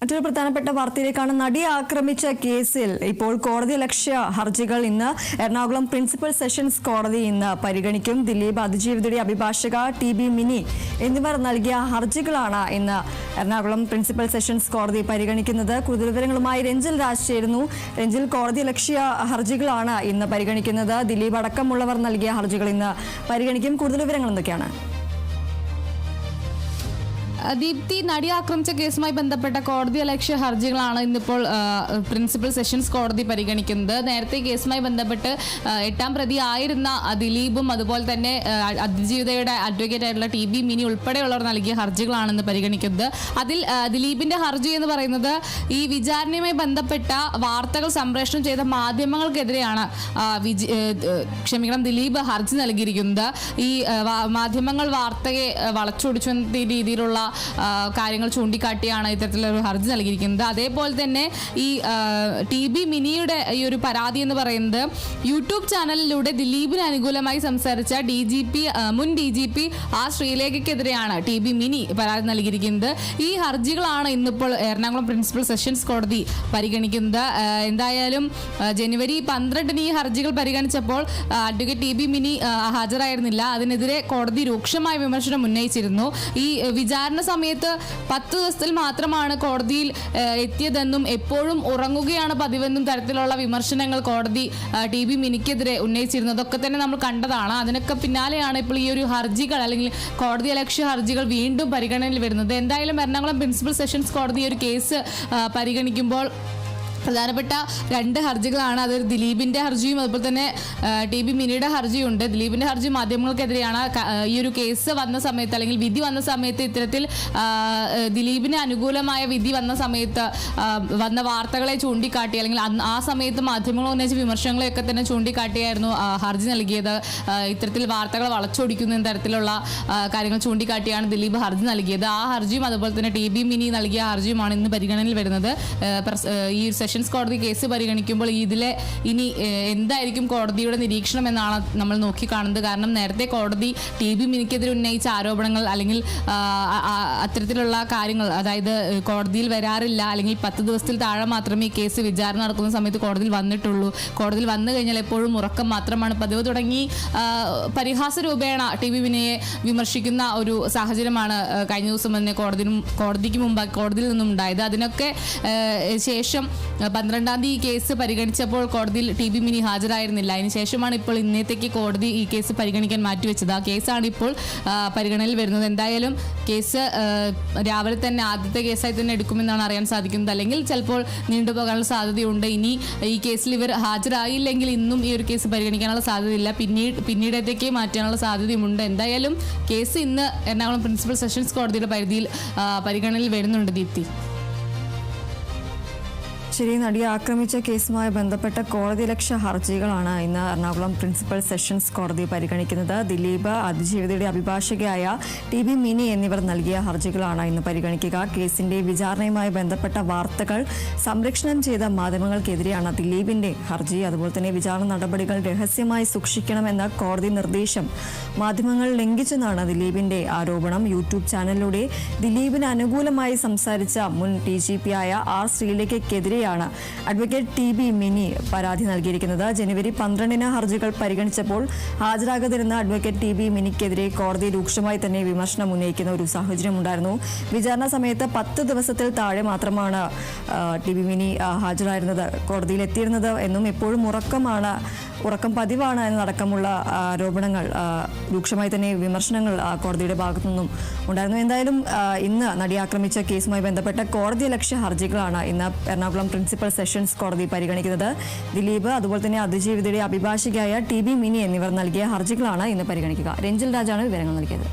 മറ്റൊരു പ്രധാനപ്പെട്ട വാർത്തയിലേക്കാണ്. നടിയെ ആക്രമിച്ച കേസിൽ ഇപ്പോൾ കോടതിയലക്ഷ്യ ഹർജികൾ ഇന്ന് എറണാകുളം പ്രിൻസിപ്പൽ സെഷൻസ് കോടതി ഇന്ന് പരിഗണിക്കും. ദിലീപ് അതിജീവിതയുടെ അഭിഭാഷക ടി.ബി. മിനി എന്നിവർ നൽകിയ ഹർജികളാണ് ഇന്ന് എറണാകുളം പ്രിൻസിപ്പൽ സെഷൻസ് കോടതി പരിഗണിക്കുന്നത്. കൂടുതൽ വിവരങ്ങളുമായി രഞ്ജിൽ രാജ് ചേരുന്നു. രഞ്ജിൽ, കോടതിയലക്ഷ്യ ഹർജികളാണ് ഇന്ന് പരിഗണിക്കുന്നത്. ദിലീപ് അടക്കമുള്ളവർ നൽകിയ ഹർജികൾ ഇന്ന് പരിഗണിക്കും. കൂടുതൽ വിവരങ്ങൾ എന്തൊക്കെയാണ്? ദീപ്തി, നടി ആക്രമിച്ച കേസുമായി ബന്ധപ്പെട്ട കോടതിയലക്ഷ്യ ഹർജികളാണ് ഇന്നിപ്പോൾ പ്രിൻസിപ്പൽ സെഷൻസ് കോടതി പരിഗണിക്കുന്നത്. നേരത്തെ കേസുമായി ബന്ധപ്പെട്ട് 8ാം പ്രതി ആയിരുന്ന ദിലീപും അതുപോലെ തന്നെ അതിജീവിതയുടെ അഡ്വക്കേറ്റ് ആയിട്ടുള്ള ടി.ബി. മിനി ഉൾപ്പെടെയുള്ളവർ നൽകിയ ഹർജികളാണ് ഇന്ന് പരിഗണിക്കുന്നത്. അതിൽ ദിലീപിന്റെ ഹർജി എന്ന് പറയുന്നത് ഈ വിചാരണയുമായി ബന്ധപ്പെട്ട വാർത്തകൾ സംപ്രേഷണം ചെയ്ത മാധ്യമങ്ങൾക്കെതിരെയാണ് ദിലീപ് ഹർജി നൽകിയിരിക്കുന്നത്. ഈ മാധ്യമങ്ങൾ വാർത്തയെ വളച്ചൊടിച്ച രീതിയിലുള്ള കാര്യങ്ങൾ ചൂണ്ടിക്കാട്ടിയാണ് ഇത്തരത്തിലൊരു ഹർജി നൽകിയിരിക്കുന്നത്. അതേപോലെ തന്നെ ഈ ടി.ബി. മിനിയുടെ ഈ ഒരു പരാതി എന്ന് പറയുന്നത് യൂട്യൂബ് ചാനലിലൂടെ ദിലീപിന് അനുകൂലമായി സംസാരിച്ച മുൻ ഡി ജി പി ആർ ശ്രീലേഖയ്ക്കെതിരെയാണ് ടി.ബി. മിനി പരാതി നൽകിയിരിക്കുന്നത്. ഈ ഹർജികളാണ് ഇന്നിപ്പോൾ എറണാകുളം പ്രിൻസിപ്പൽ സെഷൻസ് കോടതി പരിഗണിക്കുന്നത്. എന്തായാലും ജനുവരി 12 ഈ ഹർജികൾ പരിഗണിച്ചപ്പോൾ അഡ്വക്കേറ്റ് ടി.ബി. മിനി ഹാജരായിരുന്നില്ല. അതിനെതിരെ കോടതി രൂക്ഷമായ വിമർശനം ഉന്നയിച്ചിരുന്നു. ഈ വിചാരണ സമയത്ത് 10 ദിവസത്തിൽ മാത്രമാണ് കോടതിയിൽ എത്തിയതെന്നും എപ്പോഴും ഉറങ്ങുകയാണ് പതിവെന്നും തരത്തിലുള്ള വിമർശനങ്ങൾ കോടതി ടി.ബി. മിനിക്കെതിരെ ഉന്നയിച്ചിരുന്നതൊക്കെ തന്നെ നമ്മൾ കണ്ടതാണ്. അതിനൊക്കെ പിന്നാലെയാണ് ഇപ്പോൾ ഈ ഒരു ഹർജികൾ അല്ലെങ്കിൽ കോടതിയലക്ഷ്യ ഹർജികൾ വീണ്ടും പരിഗണനയിൽ വരുന്നത്. എന്തായാലും എറണാകുളം പ്രിൻസിപ്പൽ സെഷൻസ് കോടതി ഒരു കേസ് പരിഗണിക്കുമ്പോൾ പ്രധാനപ്പെട്ട 2 ഹർജികളാണ്. അത് ദിലീപിന്റെ ഹർജിയും അതുപോലെ തന്നെ ടി.ബി. മിനിയുടെ ഹർജിയുണ്ട്. ദിലീപിന്റെ ഹർജി മാധ്യമങ്ങൾക്കെതിരെയാണ്. ഈ ഒരു കേസ് വന്ന സമയത്ത് അല്ലെങ്കിൽ വിധി വന്ന സമയത്ത് ഇത്തരത്തിൽ ദിലീപിന് അനുകൂലമായ വിധി വന്ന സമയത്ത് വന്ന വാർത്തകളെ ചൂണ്ടിക്കാട്ടി അല്ലെങ്കിൽ ആ സമയത്ത് മാധ്യമങ്ങൾ ഉന്നയിച്ച വിമർശനങ്ങളെയൊക്കെ തന്നെ ചൂണ്ടിക്കാട്ടിയായിരുന്നു ഹർജി നൽകിയത്. ഇത്തരത്തിൽ വാർത്തകൾ വളച്ചൊടിക്കുന്ന തരത്തിലുള്ള കാര്യങ്ങൾ ചൂണ്ടിക്കാട്ടിയാണ് ദിലീപ് ഹർജി നൽകിയത്. ആ ഹർജിയും അതുപോലെ തന്നെ ടി.ബി. മിനി നൽകിയ ഹർജിയുമാണ് ഇന്ന് പരിഗണനയിൽ വരുന്നത്. ഈ സെഷൻസ് കോടതി കേസ് പരിഗണിക്കുമ്പോൾ ഇനി എന്തായിരിക്കും കോടതിയുടെ നിരീക്ഷണം എന്നാണ് നമ്മൾ നോക്കിക്കാണുന്നത്. കാരണം നേരത്തെ കോടതി ടി.ബി. മിനിക്കെതിരെ ഉന്നയിച്ച ആരോപണങ്ങൾ അല്ലെങ്കിൽ അത്തരത്തിലുള്ള കാര്യങ്ങൾ, അതായത് കോടതിയിൽ വരാറില്ല അല്ലെങ്കിൽ 10 ദിവസത്തിൽ താഴെ മാത്രമേ ഈ കേസ് വിചാരണ നടക്കുന്ന സമയത്ത് കോടതിയിൽ വന്നിട്ടുള്ളൂ, കോടതിയിൽ വന്നു കഴിഞ്ഞാൽ എപ്പോഴും ഉറക്കം മാത്രമാണ് പതിവ് തുടങ്ങി പരിഹാസ രൂപേണ ടി.ബി. മിനിയെ വിമർശിക്കുന്ന ഒരു സാഹചര്യമാണ് കഴിഞ്ഞ ദിവസം തന്നെ കോടതിക്ക് മുമ്പ് കോടതിയിൽ നിന്നും ഉണ്ടായത്. അതിനൊക്കെ ശേഷം 12ാം തീയതി കേസ് പരിഗണിച്ചപ്പോൾ കോടതിയിൽ ടി.ബി. മിനി ഹാജരായിരുന്നില്ല. അതിനുശേഷമാണ് ഇപ്പോൾ ഇന്നത്തേക്ക് കോടതി ഈ കേസ് പരിഗണിക്കാൻ മാറ്റിവെച്ചത്. ആ കേസാണ് ഇപ്പോൾ പരിഗണനയിൽ വരുന്നത്. എന്തായാലും കേസ് രാവിലെ തന്നെ ആദ്യത്തെ കേസായി തന്നെ എടുക്കുമെന്നാണ് അറിയാൻ സാധിക്കുന്നത്. അല്ലെങ്കിൽ ചിലപ്പോൾ നീണ്ടുപോകാനുള്ള സാധ്യതയുണ്ട്. ഇനി ഈ കേസിൽ ഇവർ ഹാജരായില്ലെങ്കിൽ ഇന്നും ഈ ഒരു കേസ് പരിഗണിക്കാനുള്ള സാധ്യതയില്ല, പിന്നീടത്തേക്ക് മാറ്റാനുള്ള സാധ്യതയുമുണ്ട്. എന്തായാലും കേസ് ഇന്ന് എറണാകുളം പ്രിൻസിപ്പൽ സെഷൻസ് കോടതിയുടെ പരിഗണനയിൽ വരുന്നുണ്ട്. ദീപ്തി, ശരി, നടിയെ ആക്രമിച്ച കേസുമായി ബന്ധപ്പെട്ട കോടതിയലക്ഷ്യ ഹർജികളാണ് ഇന്ന് എറണാകുളം പ്രിൻസിപ്പൽ സെഷൻസ് കോടതി പരിഗണിക്കുന്നത്. ദിലീപ് അതിജീവിതയുടെ അഭിഭാഷകയായ ടി.ബി. മിനി എന്നിവർ നൽകിയ ഹർജികളാണ് ഇന്ന് പരിഗണിക്കുക. കേസിന്റെ വിചാരണയുമായി ബന്ധപ്പെട്ട വാർത്തകൾ സംരക്ഷണം ചെയ്ത മാധ്യമങ്ങൾക്കെതിരെയാണ് ദിലീപിന്റെ ഹർജി. അതുപോലെ തന്നെ വിചാരണ നടപടികൾ രഹസ്യമായി സൂക്ഷിക്കണമെന്ന കോടതി നിർദ്ദേശം മാധ്യമങ്ങൾ ലംഘിച്ചെന്നാണ് ദിലീപിന്റെ ആരോപണം. യൂട്യൂബ് ചാനലിലൂടെ ദിലീപിന് അനുകൂലമായി സംസാരിച്ച മുൻ DGP ആയ ആർ ശ്രീലേഖയ്ക്കെതിരെയാണ് അഡ്വക്കേറ്റ് ടി.ബി. മിനി പരാതി നൽകിയിരിക്കുന്നത്. ജനുവരി 12 ഹർജികൾ പരിഗണിച്ചപ്പോൾ ഹാജരാകാതിരുന്ന അഡ്വക്കേറ്റ് ടി.ബി. മിനിക്കെതിരെ കോടതി രൂക്ഷമായി തന്നെ വിമർശനം ഉന്നയിക്കുന്ന ഒരു സാഹചര്യം ഉണ്ടായിരുന്നു. വിചാരണ സമയത്ത് 10 ദിവസത്തിൽ താഴെ മാത്രമാണ് ടി.ബി. മിനി ഹാജരായിരുന്നത്, കോടതിയിൽ എത്തിയിരുന്നത് എന്നും എപ്പോഴും ഉറക്കം പതിവാണ് എന്നടക്കമുള്ള ആരോപണങ്ങൾ, രൂക്ഷമായി തന്നെ വിമർശനങ്ങൾ കോടതിയുടെ ഭാഗത്തു നിന്നും ഉണ്ടായിരുന്നു. എന്തായാലും ഇന്ന് നടി ആക്രമിച്ച കേസുമായി ബന്ധപ്പെട്ട കോടതിയലക്ഷ്യ ഹർജികളാണ് ഇന്ന് എറണാകുളം പ്രിൻസിപ്പൽ സെഷൻസ് കോടതി പരിഗണിക്കുന്നത്. ദിലീപ് അതുപോലെ തന്നെ അതിജീവിതയുടെ അഭിഭാഷകയായ ടി.ബി. മിനി എന്നിവർ നൽകിയ ഹർജികളാണ് ഇന്ന് പരിഗണിക്കുക. രഞ്ജിൽ രാജാണ് വിവരങ്ങൾ നൽകിയത്.